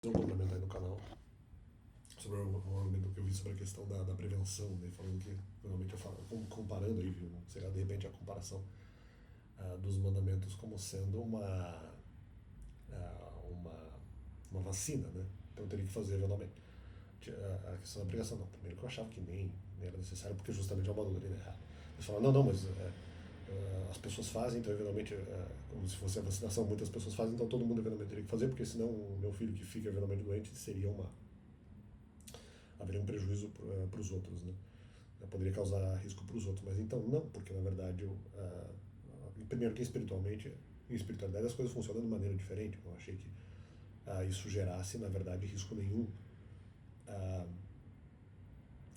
Um complemento aí no canal sobre um argumento que eu vi sobre a questão da prevenção, né, falando que, realmente, comparando aí, viu, será de repente a comparação dos mandamentos como sendo uma vacina, né? Então eu teria que fazer eventualmente. A questão da pregação, não. Primeiro que eu achava que nem era necessário, porque justamente é uma doutrina errada. Eles falam, não, mas as pessoas fazem, então eventualmente, como se fosse a vacinação, muitas pessoas fazem, então todo mundo eventualmente teria que fazer, porque senão o meu filho que fica eventualmente doente haveria um prejuízo para os outros, né? Poderia causar risco para os outros, mas então não, porque na verdade, primeiro que espiritualmente, em espiritualidade as coisas funcionam de maneira diferente. Eu achei que isso gerasse, na verdade, risco nenhum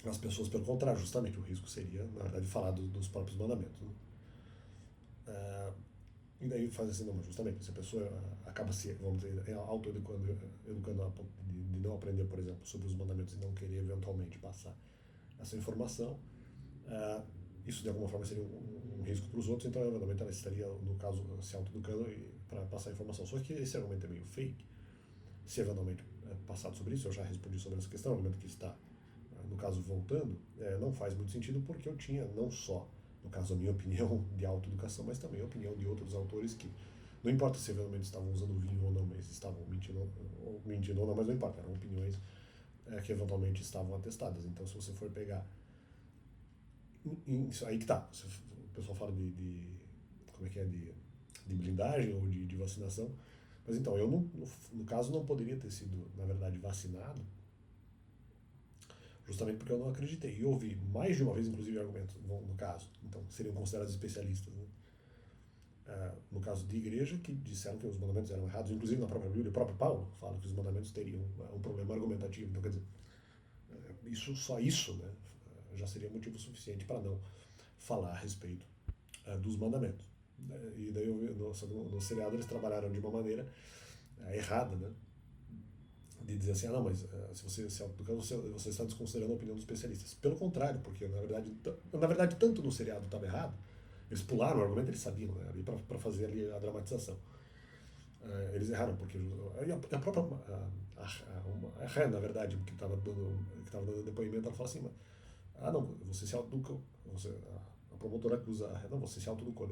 às pessoas. Pelo contrário, justamente o risco seria, na verdade, falar dos próprios mandamentos, né? E daí faz assim, não, mas justamente, se a pessoa acaba se, vamos dizer, educando de não aprender, por exemplo, sobre os mandamentos e não querer eventualmente passar essa informação, isso de alguma forma seria um risco para os outros, então eventualmente ela estaria, no caso, se autoeducando para passar a informação. Só que esse argumento é meio fake. Se eventualmente passado sobre isso, eu já respondi sobre essa questão, o argumento que está, no caso, voltando, não faz muito sentido, porque eu tinha não só, no caso, a minha opinião de autoeducação, mas também a opinião de outros autores que, não importa se eventualmente estavam usando vinho ou não, mas estavam mentindo ou não, mas não importa, eram opiniões que eventualmente estavam atestadas. Então, se você for pegar isso aí que tá, o pessoal fala como é que é, de blindagem ou de vacinação, mas então, eu no caso não poderia ter sido, na verdade, vacinado, justamente porque eu não acreditei. E ouvi mais de uma vez, inclusive, argumentos, no caso, então seriam considerados especialistas, né? No caso de igreja, que disseram que os mandamentos eram errados, inclusive na própria Bíblia, o próprio Paulo fala que os mandamentos teriam um problema argumentativo. Então, quer dizer, só isso, né, já seria motivo suficiente para não falar a respeito dos mandamentos. E daí, no seriado, eles trabalharam de uma maneira errada, né? De dizer assim, não, mas se você se autoeducar, você está desconsiderando a opinião dos especialistas. Pelo contrário, porque na verdade tanto no seriado estava errado, eles pularam o argumento, eles sabiam, né, ali para fazer ali a dramatização. Eles erraram, porque a própria a Ré, na verdade, que estava dando depoimento, ela fala assim, não, você se autoeduca, a promotora acusa a Ré, não, você se autoeducou.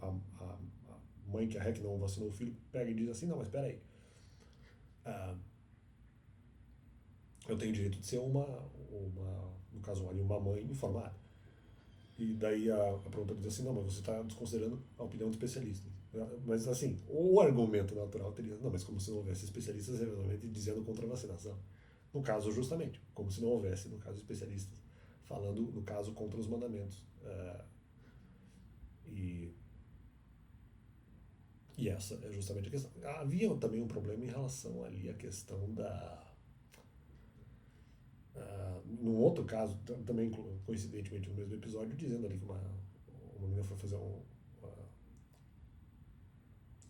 A mãe, que é a Ré, que não vacinou o filho, pega e diz assim, não, mas espera aí, eu tenho direito de ser no caso ali, uma mãe informada. E daí a promotora diz assim, não, mas você está desconsiderando a opinião de especialistas. Mas assim, o argumento natural teria, não, mas como se não houvesse especialistas eventualmente dizendo contra a vacinação. No caso, justamente, como se não houvesse, no caso, especialistas falando, no caso, contra os mandamentos. E, e essa é justamente a questão. Havia também um problema em relação ali à questão num outro caso, também coincidentemente no mesmo episódio, dizendo ali que uma menina foi fazer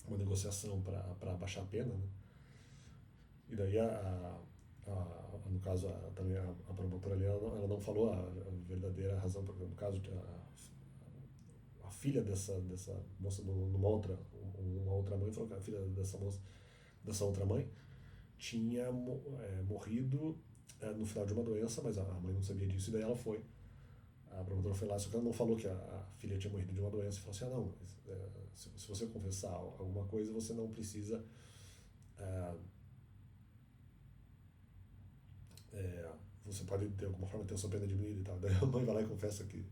uma negociação para baixar a pena, né? E daí, no caso, também a promotora ali, ela não falou a verdadeira razão, porque no caso, a filha dessa moça, uma outra mãe, falou que a filha dessa moça, dessa outra mãe, tinha morrido no final de uma doença, mas a mãe não sabia disso, e daí a promotora foi lá, só que ela não falou que a filha tinha morrido de uma doença, e falou assim, não, se você confessar alguma coisa, você não precisa você pode de alguma forma ter a sua pena diminuída e tal. Daí a mãe vai lá e confessa que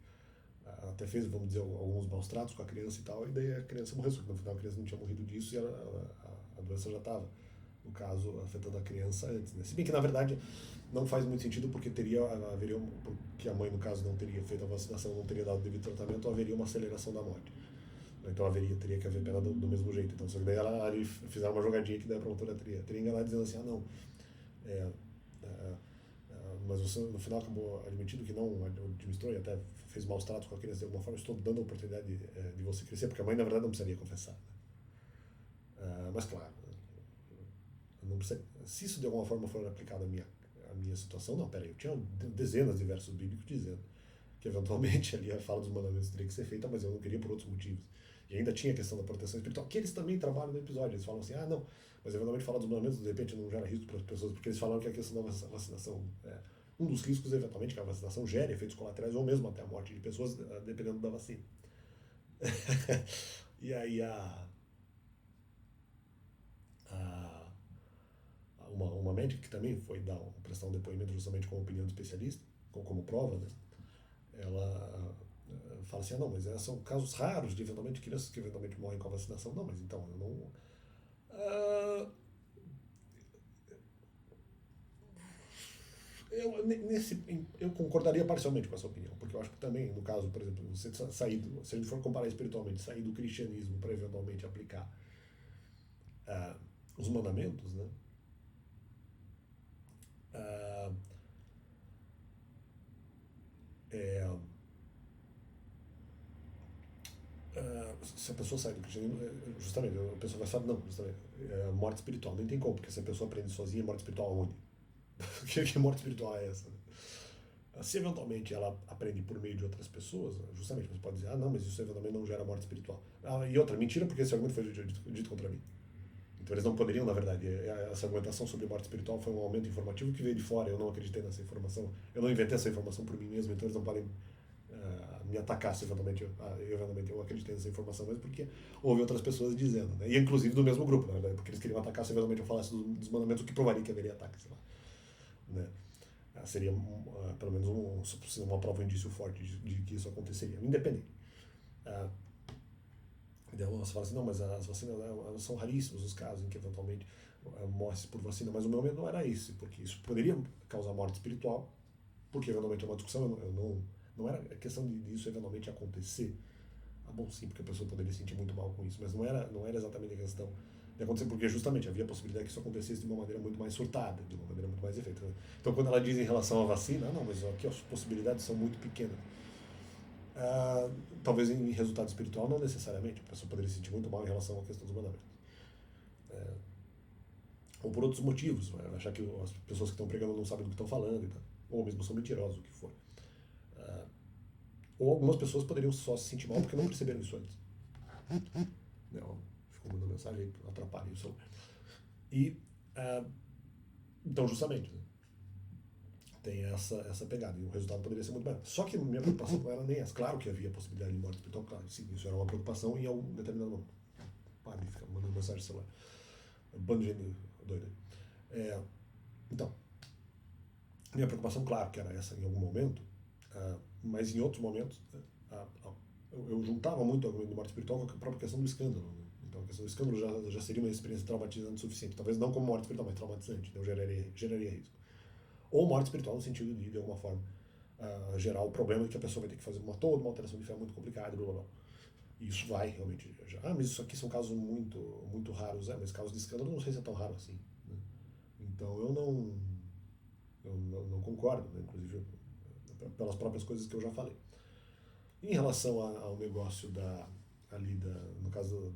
até fez, vamos dizer, alguns maus tratos com a criança e tal, e daí a criança morreu, só que no final a criança não tinha morrido disso e a doença já estava, no caso, afetando a criança antes, né? Se bem que, na verdade, não faz muito sentido, porque porque a mãe, no caso, não teria feito a vacinação, não teria dado o devido tratamento, haveria uma aceleração da morte. Então teria que haver pena do mesmo jeito. Então, só que daí ali fizeram uma jogadinha que daí a promotora teria enganado, dizendo assim, não, é, é, mas você no final acabou admitindo que não administrou e até fez maus tratos com a criança de alguma forma. Estou dando a oportunidade de você crescer, porque a mãe, na verdade, não precisaria confessar, né? Mas claro, não precisa, se isso de alguma forma for aplicado à minha situação, não, peraí, eu tinha dezenas de versos bíblicos dizendo que eventualmente ali a fala dos mandamentos teria que ser feita, mas eu não queria por outros motivos. E ainda tinha a questão da proteção espiritual, que eles também trabalham no episódio. Eles falam assim, ah, não, mas eventualmente falar dos mandamentos, de repente não gera risco para as pessoas, porque eles falaram que a questão da vacinação, um dos riscos, eventualmente, que a vacinação gere efeitos colaterais ou mesmo até a morte de pessoas, dependendo da vacina. E aí uma médica que também foi prestar um depoimento justamente com a opinião do especialista, como prova, né? Ela fala assim, ah, não, mas são casos raros de eventualmente crianças que eventualmente morrem com a vacinação. Não, mas então, eu não... eu concordaria parcialmente com essa opinião, porque eu acho que também, no caso, por exemplo, você se a gente for comparar espiritualmente, sair do cristianismo para eventualmente aplicar os mandamentos, né? Se a pessoa sai do cristianismo, justamente, a pessoa vai falar, não, justamente, morte espiritual, nem tem como, porque se a pessoa aprende sozinha, morte espiritual aonde? Que morte espiritual é essa? Se eventualmente ela aprende por meio de outras pessoas, justamente você pode dizer, ah, não, mas isso eventualmente não gera morte espiritual. E outra, mentira, porque esse argumento foi dito contra mim. Então eles não poderiam, na verdade, essa argumentação sobre morte espiritual foi um aumento informativo que veio de fora, eu não acreditei nessa informação, eu não inventei essa informação por mim mesmo, então eles não podem me atacar se eventualmente eu acreditei nessa informação, mas porque houve outras pessoas dizendo, né? E inclusive do mesmo grupo, na verdade, porque eles queriam atacar se eventualmente eu falasse dos mandamentos, o que provaria que haveria ataque, sei lá. Né? Seria pelo menos uma prova, um indício forte de que isso aconteceria, independente. Então você fala assim, não, mas as vacinas são raríssimos os casos em que eventualmente morre-se por vacina, mas o meu medo não era esse, porque isso poderia causar morte espiritual, porque eventualmente é uma discussão, não era a questão de isso eventualmente acontecer. Bom, sim, porque a pessoa poderia se sentir muito mal com isso, mas não era exatamente a questão de acontecer, porque justamente havia a possibilidade que isso acontecesse de uma maneira muito mais surtada, de uma maneira muito mais efetiva. Então, quando ela diz em relação à vacina, não, mas aqui as possibilidades são muito pequenas. Talvez em resultado espiritual, não necessariamente, a pessoa poderia se sentir muito mal em relação à questão dos mandamentos. Ou por outros motivos, achar que as pessoas que estão pregando não sabem do que estão falando, e tal, ou mesmo são mentirosas, o que for. Ou algumas pessoas poderiam só se sentir mal porque não perceberam isso antes. Não, ficou mandando mensagem aí, atrapalha isso. E, então, justamente, né, tem essa pegada, e o resultado poderia ser muito bom. Só que minha preocupação não era nem essa. Claro que havia possibilidade de morte espiritual, claro, sim, isso era uma preocupação em algum determinado momento. Para de ficar mandando mensagem no celular. Bando de gente doida. Então, minha preocupação, claro, que era essa em algum momento, mas em outros momentos, eu juntava muito o argumento de morte espiritual com a própria questão do escândalo. Né? Então, a questão do escândalo já seria uma experiência traumatizante o suficiente. Talvez não como morte espiritual, mas traumatizante. Então, geraria risco. Ou morte espiritual no sentido de alguma forma, gerar o problema de que a pessoa vai ter que fazer toda uma alteração de fé muito complicada, blá blá blá. E isso vai realmente. Mas isso aqui são casos muito, muito raros. Mas casos de escândalo não sei se é tão raro assim. Né? Então, eu não concordo, né? Inclusive pelas próprias coisas que eu já falei. Em relação ao negócio no caso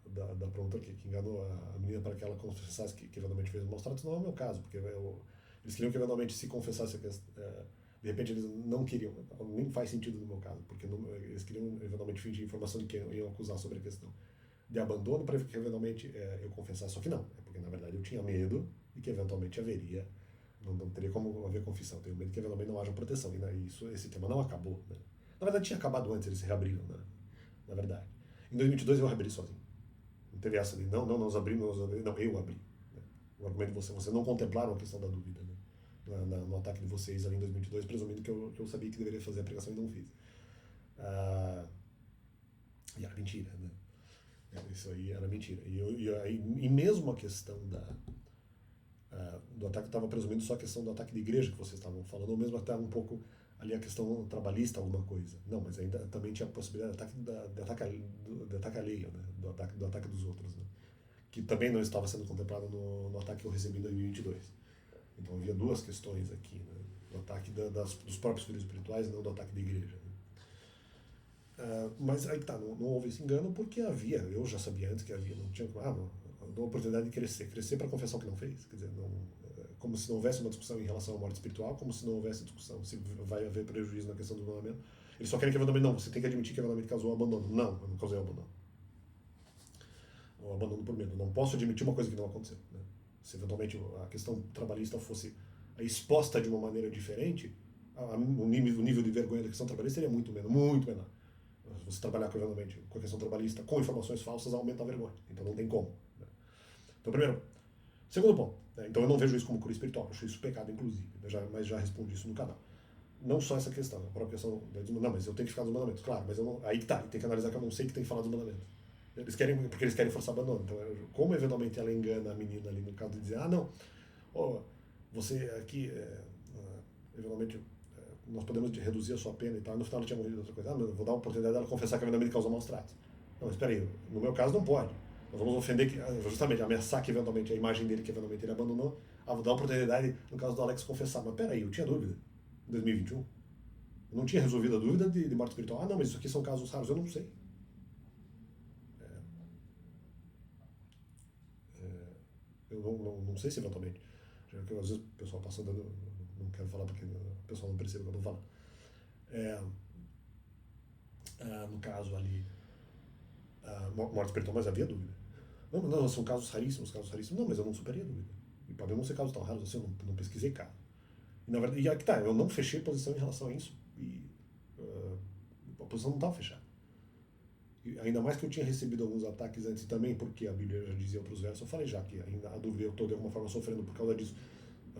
da promotora que enganou a menina para que ela confessasse que eventualmente fez maus tratos, não é o meu caso, porque eles queriam que eventualmente se confessasse de repente eles não queriam, nem faz sentido no meu caso, porque eles queriam eventualmente fingir informação de quem iam acusar sobre a questão de abandono para que eventualmente eu confessasse, só que não, porque na verdade eu tinha medo de que eventualmente haveria, não teria como haver confissão, eu tenho medo que eventualmente não haja proteção, e esse tema não acabou, né? Na verdade tinha acabado antes, eles se reabriram, né? Na verdade. Em 2022 eu reabri sozinho. Não teve essa de, não, nós abrimos, não, eu abri. Né? O argumento de você não contemplaram a questão da dúvida, né? No ataque de vocês ali em 2022, presumindo que eu sabia que deveria fazer a pregação e não fiz. E era mentira, né? Isso aí era mentira. E mesmo a questão do ataque, estava presumindo só a questão do ataque de igreja que vocês estavam falando, ou mesmo até um pouco ali a questão trabalhista, alguma coisa. Não, mas ainda também tinha a possibilidade de ataque alheio, né? do ataque dos outros, né? Que também não estava sendo contemplado no ataque que eu recebi em 2022. Então havia duas questões aqui, né? Do ataque dos próprios filhos espirituais e não do ataque da igreja. Né? Mas aí tá, não houve esse engano porque eu já sabia antes que havia, não tinha uma oportunidade de crescer para a confessão que não fez. Quer dizer, como se não houvesse uma discussão em relação à morte espiritual, como se não houvesse discussão se vai haver prejuízo na questão do mandamento. Eles só querem que eventualmente não, você tem que admitir que eventualmente causou abandono. Não, eu não causei abandono. ou abandono por medo. Eu não posso admitir uma coisa que não aconteceu. Né? Se eventualmente a questão trabalhista fosse exposta de uma maneira diferente, o nível de vergonha da questão trabalhista seria muito menor, muito menor. Você trabalhar eventualmente com a questão trabalhista com informações falsas aumenta a vergonha. Então não tem como. Né? Então, primeiro. Segundo ponto. Né? Então eu não vejo isso como cura espiritual. Eu acho isso pecado, inclusive. Mas já respondi isso no canal. Não só essa questão, a própria questão. Não, mas eu tenho que ficar nos mandamentos. Claro, mas eu não, aí que tá. Tem que analisar que eu não sei que tem que falar dos mandamentos. Porque eles querem forçar abandono. Então, como eventualmente ela engana a menina ali no caso de dizer, não, oh, você aqui, eventualmente, nós podemos reduzir a sua pena e tal. No final ela tinha morrido de outra coisa. Mas eu vou dar uma oportunidade dela confessar que a menina me causou maus tratos. Não, mas espera aí, no meu caso não pode. Nós vamos ofender, justamente, ameaçar que eventualmente a imagem dele, que eventualmente ele abandonou, dar a oportunidade, no caso do Alex, confessar. Mas peraí, eu tinha dúvida. Em 2021. Eu não tinha resolvido a dúvida de morte espiritual. Não, mas isso aqui são casos raros. Eu não sei. Eu não sei se eventualmente. Já que às vezes o pessoal passa dando. Não quero falar porque o pessoal não percebe o que eu estou falando. É, no caso ali, morte espiritual, mas havia dúvida. Não, são casos raríssimos, casos raríssimos. Não, mas eu não superei a dúvida. E podem não ser casos tão raros assim, eu não pesquisei caso. E na verdade, e aqui tá, eu não fechei posição em relação a isso. E a posição não estava fechada. E ainda mais que eu tinha recebido alguns ataques antes também, porque a Bíblia já dizia outros versos. Eu falei já que ainda a dúvida eu estou de alguma forma sofrendo por causa disso.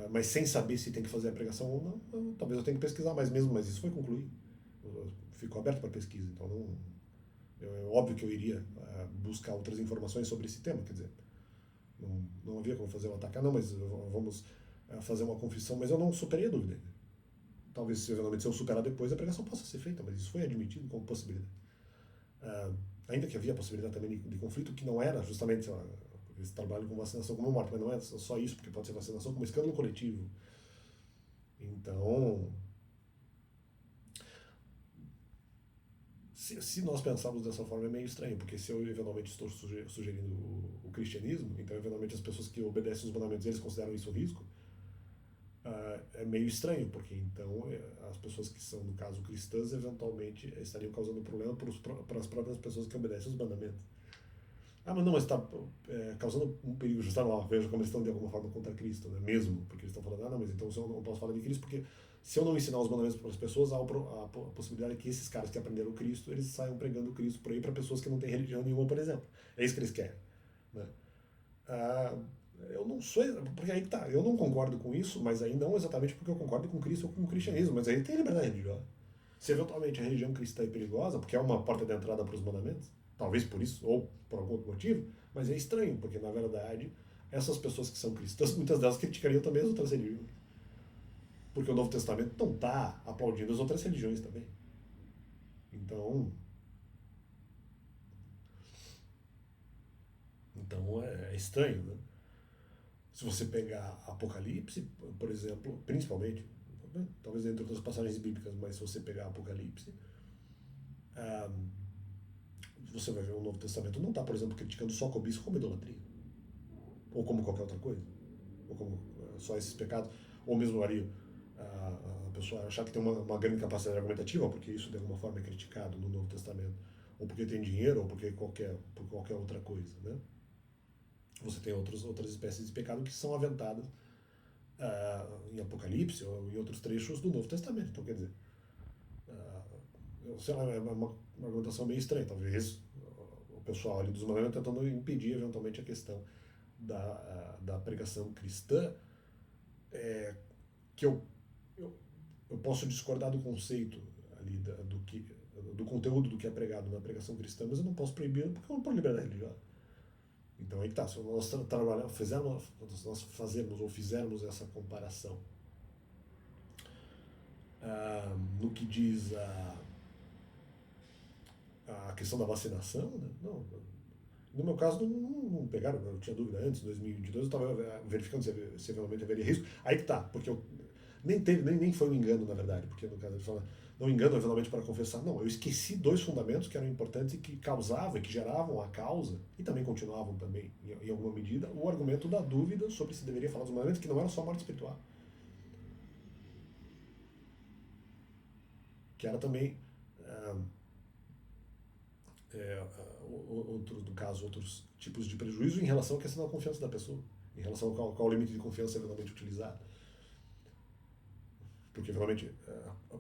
Mas sem saber se tem que fazer a pregação ou não, talvez eu tenha que pesquisar mais mesmo, mas isso foi concluído. Ficou aberto para pesquisa, então é óbvio que eu iria buscar outras informações sobre esse tema, quer dizer, não havia como fazer um ataque. Não, mas vamos fazer uma confissão, mas eu não superei a dúvida ainda. Talvez, eventualmente, se eu superar depois, a pregação possa ser feita, mas isso foi admitido como possibilidade. Ainda que havia a possibilidade também de conflito, que não era justamente esse trabalho com vacinação como morte, mas não é só isso, porque pode ser vacinação como escândalo coletivo. Então, se nós pensarmos dessa forma é meio estranho, porque se eu eventualmente estou sugerindo o cristianismo, então eventualmente as pessoas que obedecem os mandamentos, eles consideram isso um risco, é meio estranho, porque então as pessoas que são, no caso, cristãs, eventualmente estariam causando problema para as próprias pessoas que obedecem os mandamentos. Mas não, mas está causando um perigo, justamente, veja como eles estão de alguma forma contra Cristo, né? Mesmo, porque eles estão falando, não, mas então eu não posso falar de Cristo, porque se eu não ensinar os mandamentos para as pessoas, há a possibilidade de que esses caras que aprenderam Cristo, eles saiam pregando Cristo por aí para pessoas que não têm religião nenhuma, por exemplo. É isso que eles querem. Né? Eu não sou, porque aí tá, eu não concordo com isso, mas aí não exatamente porque eu concordo com Cristo ou com o cristianismo, mas aí tem liberdade religiosa. Se eventualmente a religião cristã é perigosa, porque é uma porta de entrada para os mandamentos, talvez por isso, ou por algum outro motivo, mas é estranho, porque na verdade essas pessoas que são cristãs, muitas delas criticariam também as outras religiões. Porque o Novo Testamento não está aplaudindo as outras religiões também. Então é estranho, né? Se você pegar Apocalipse, por exemplo, principalmente, talvez entre outras passagens bíblicas, mas se você pegar Apocalipse, ah, você vai ver o Novo Testamento não está, por exemplo, criticando só cobiça como idolatria, ou como qualquer outra coisa, ou como só esses pecados, ou mesmo ali a pessoa achar que tem uma grande capacidade argumentativa, porque isso de alguma forma é criticado no Novo Testamento, ou porque tem dinheiro, ou porque por qualquer outra coisa, né? Você tem outras espécies de pecado que são aventadas em Apocalipse ou em outros trechos do Novo Testamento. Então, quer dizer, sei lá, é uma argumentação meio estranha. Talvez o pessoal ali dos mandamentos tentando impedir eventualmente a questão da pregação cristã, que eu, eu posso discordar do conceito ali do conteúdo do que é pregado na pregação cristã, mas eu não posso proibir porque eu não posso liberdade religiosa. Então aí tá, se nós nós fazermos ou fizermos essa comparação no que diz a questão da vacinação, né? Não, no meu caso não pegaram, eu tinha dúvida antes, em 2022 eu estava verificando se realmente haveria risco. Aí que tá, porque nem foi um engano na verdade, porque no caso ele fala, não engano eventualmente para confessar, não, eu esqueci dois fundamentos que eram importantes e que causavam e que geravam a causa, e também continuavam também, em alguma medida, o argumento da dúvida sobre se deveria falar dos mandamentos, que não era só morte espiritual, que era também no caso, outros tipos de prejuízo em relação à questão da confiança da pessoa, em relação ao qual o limite de confiança é eventualmente utilizado. Porque, realmente,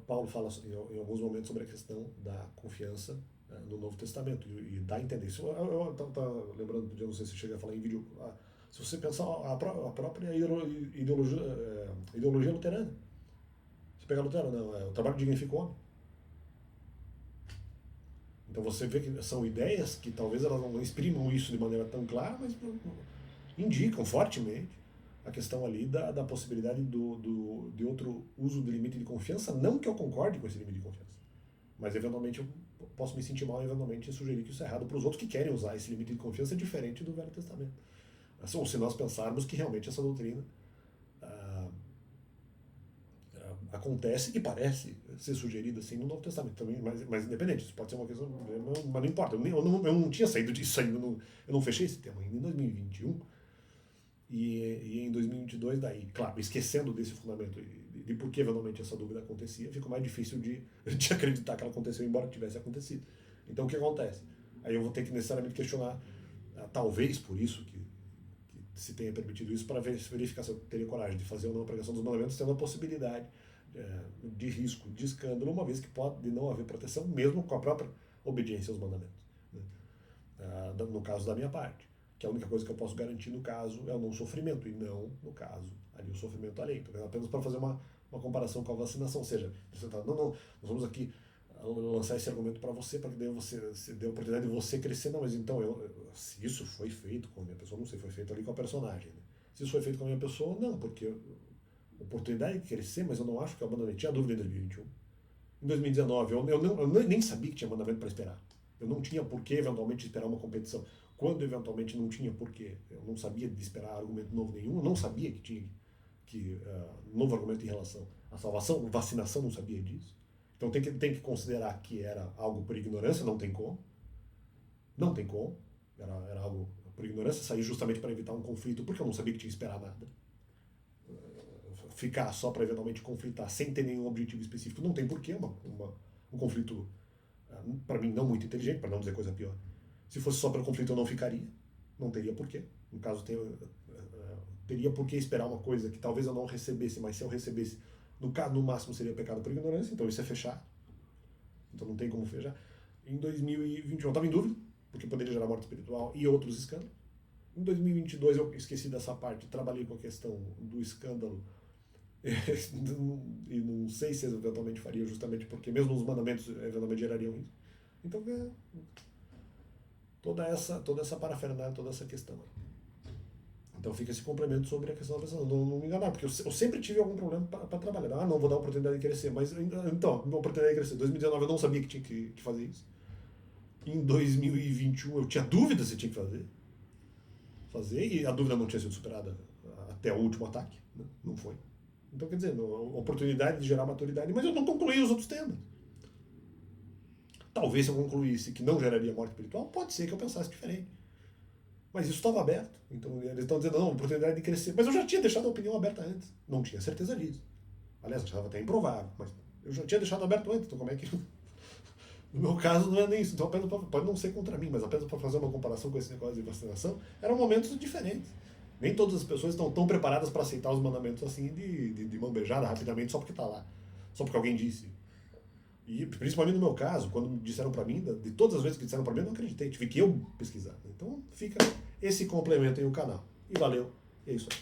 Paulo fala em alguns momentos sobre a questão da confiança no Novo Testamento e dá a entender isso. Eu estava lembrando do dia, não sei se chega a falar em vídeo, se você pensar a própria ideologia luterana. Você pega Lutero, não, o trabalho dignifica o homem. Então você vê que são ideias que talvez elas não exprimam isso de maneira tão clara, mas indicam fortemente a questão ali da possibilidade de outro uso do limite de confiança. Não que eu concorde com esse limite de confiança, mas eventualmente eu posso me sentir mal, eventualmente sugerir que isso é errado para os outros que querem usar esse limite de confiança diferente do Velho Testamento. Ou se nós pensarmos que realmente essa doutrina acontece e parece ser sugerida assim no Novo Testamento também, mas independente, isso pode ser uma questão, mas não importa, eu não tinha saído disso ainda, eu não fechei esse tema ainda em 2021 e em 2022 daí, claro, esquecendo desse fundamento de por que eventualmente essa dúvida acontecia, ficou mais difícil de acreditar que ela aconteceu, embora tivesse acontecido. Então o que acontece? Aí eu vou ter que necessariamente questionar, talvez por isso que se tenha permitido isso, para verificar se eu teria coragem de fazer ou não a pregação dos mandamentos, tendo a possibilidade de risco, de escândalo, uma vez que pode não haver proteção, mesmo com a própria obediência aos mandamentos. Né? No caso da minha parte, que a única coisa que eu posso garantir no caso é o não sofrimento, e não, no caso, ali o sofrimento alheio. Então, apenas para fazer uma comparação com a vacinação, ou seja, não, nós vamos aqui lançar esse argumento para você, para que daí você dê a oportunidade de você crescer. Não, mas então, se isso foi feito com a minha pessoa, não sei, foi feito ali com a personagem. Né? Se isso foi feito com a minha pessoa, não, porque oportunidade de crescer, mas eu não acho que eu abandonei. Tinha dúvida em 2021. Em 2019, eu nem sabia que tinha mandamento para esperar. Eu não tinha por que eventualmente esperar uma competição. Quando eventualmente não tinha por quê, eu não sabia de esperar argumento novo nenhum, eu não sabia que tinha novo argumento em relação à salvação, vacinação, não sabia disso. Então tem que considerar que era algo por ignorância, não tem como. Não tem como. Era algo por ignorância, sair justamente para evitar um conflito, porque eu não sabia que tinha que esperar nada. Ficar só para eventualmente conflitar sem ter nenhum objetivo específico, não tem porquê, um conflito, para mim, não muito inteligente, para não dizer coisa pior. Se fosse só para conflito, eu não ficaria, não teria porquê. No caso, teria porquê esperar uma coisa que talvez eu não recebesse, mas se eu recebesse, no máximo seria pecado por ignorância, então isso é fechado. Então não tem como fechar. Em 2021 eu estava em dúvida, porque poderia gerar morte espiritual e outros escândalos. Em 2022 eu esqueci dessa parte, trabalhei com a questão do escândalo, e não sei se eventualmente faria, justamente porque mesmo os mandamentos eventualmente gerariam isso. Então toda essa parafernália, toda essa questão aí. Então fica esse complemento sobre a questão da pessoa, não me enganar, porque eu sempre tive algum problema para trabalhar. Não vou dar a oportunidade de crescer, mas então, minha oportunidade de crescer. Em 2019 eu não sabia que tinha que fazer isso. Em 2021 eu tinha dúvida se tinha que fazer, e a dúvida não tinha sido superada até o último ataque, né? Não foi. Então, quer dizer, oportunidade de gerar maturidade, mas eu não concluí os outros temas. Talvez se eu concluísse que não geraria morte espiritual, pode ser que eu pensasse diferente. Mas isso estava aberto. Então eles estão dizendo, não, oportunidade de crescer. Mas eu já tinha deixado a opinião aberta antes. Não tinha certeza disso. Aliás, achava até improvável, mas eu já tinha deixado aberto antes. Então como é que... No meu caso não é nem isso. Então apenas pode não ser contra mim, mas apenas para fazer uma comparação com esse negócio de vacinação, eram momentos diferentes. Nem todas as pessoas estão tão preparadas para aceitar os mandamentos assim de mão beijada rapidamente só porque está lá. Só porque alguém disse. E principalmente no meu caso, quando disseram para mim, de todas as vezes que disseram para mim, eu não acreditei. Tive que eu pesquisar. Então fica esse complemento aí no canal. E valeu. É isso aí.